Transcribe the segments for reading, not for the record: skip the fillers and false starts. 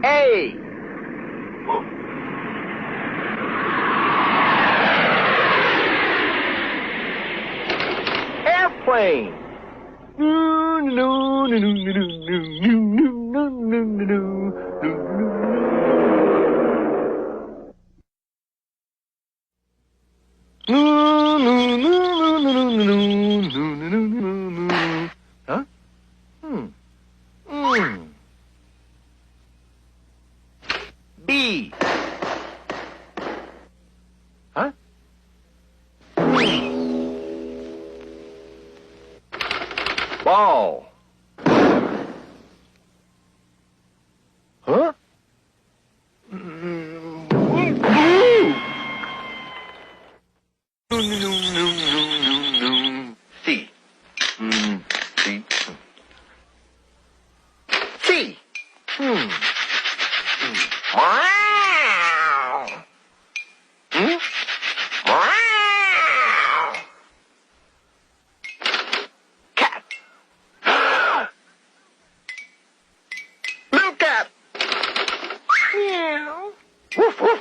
A. Airplane. Huh? B. Huh? Ball. Huh? C. C. C. Wow. Wow. Cat. Blue cat. Meow. Woof woof.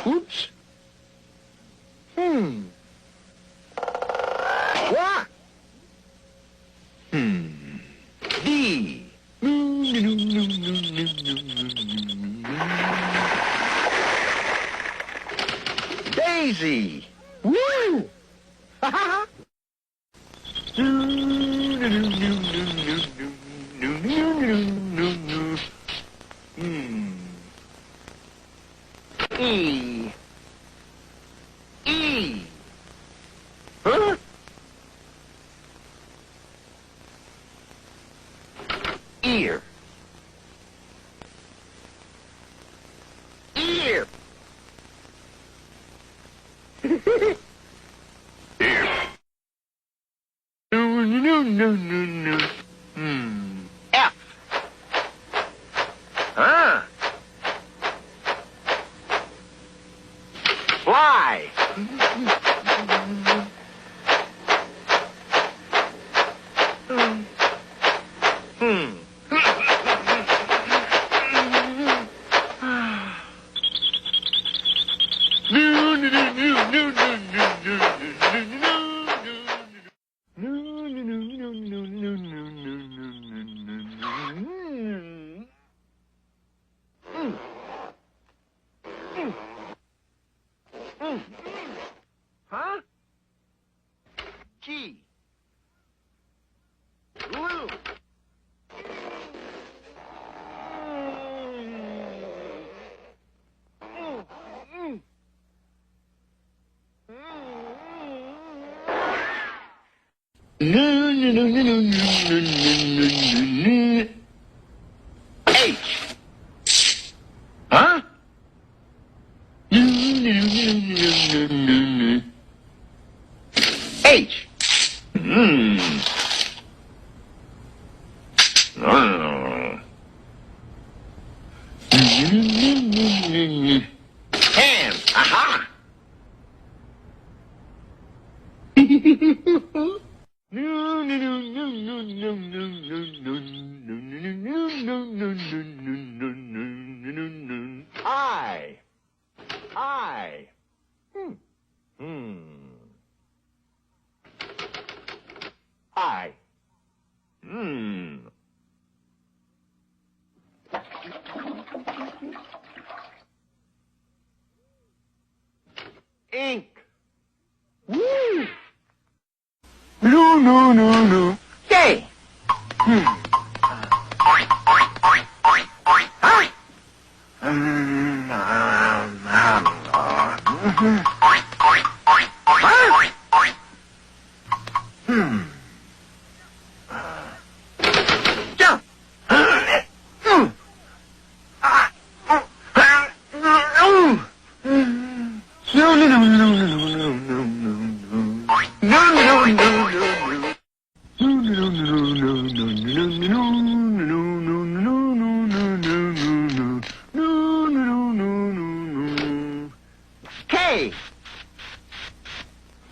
Oops. What? D. Daisy. Woo! Ha ha ha. E. E. Huh? Ear. Ear. Ear. No. F. Huh? Fly. Huh? G. Glue. H. Huh? H. Hand. Aha. I. I. I. Ink. Woo! No. Yay! Huh? Jump! No.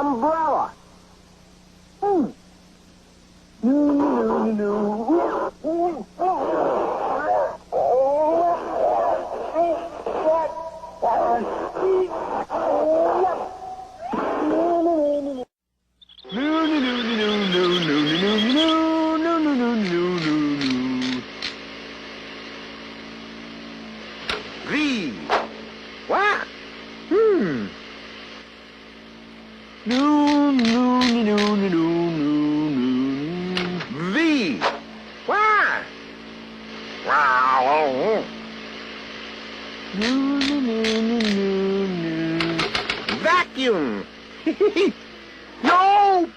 Umbrella. No, no, no, no. V. What? No, no, no, no, no, no. V. What? Wow. No, no, no, no, no, no. Vacuum. No.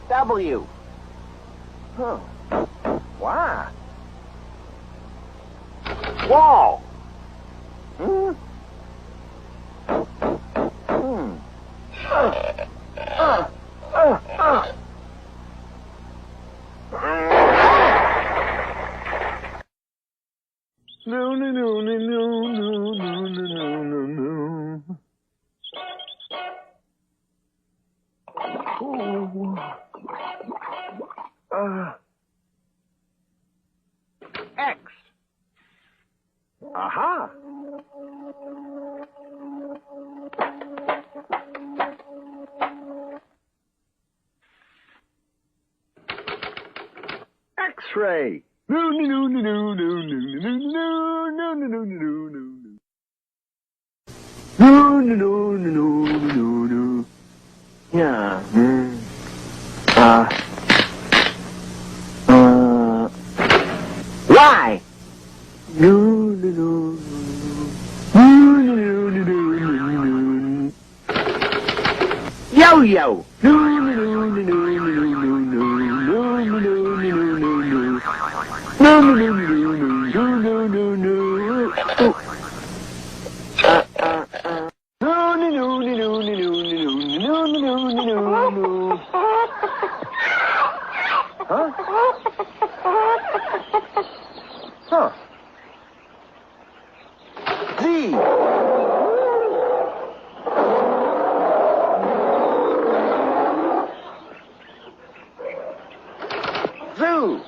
W. Huh. Why? Wall. Hmm. No, no, no, no, no, no, no, no, no, no. X. Aha. X-ray. No, no, no, no, no, no, no, no, no, no, no, no, no, no. No, no, no, no, no, no, no. Yeah. Why? No, no, no, no, no, no, no, no, no. Yo-yo. No, no, no, no, no, no, no, no, no, no, no, no, no, no. No, no, no, no, no, no, no, no, no. No, no, no, no, no, no, no, no, no, no, no, no. Huh? Huh. Z. Zoo.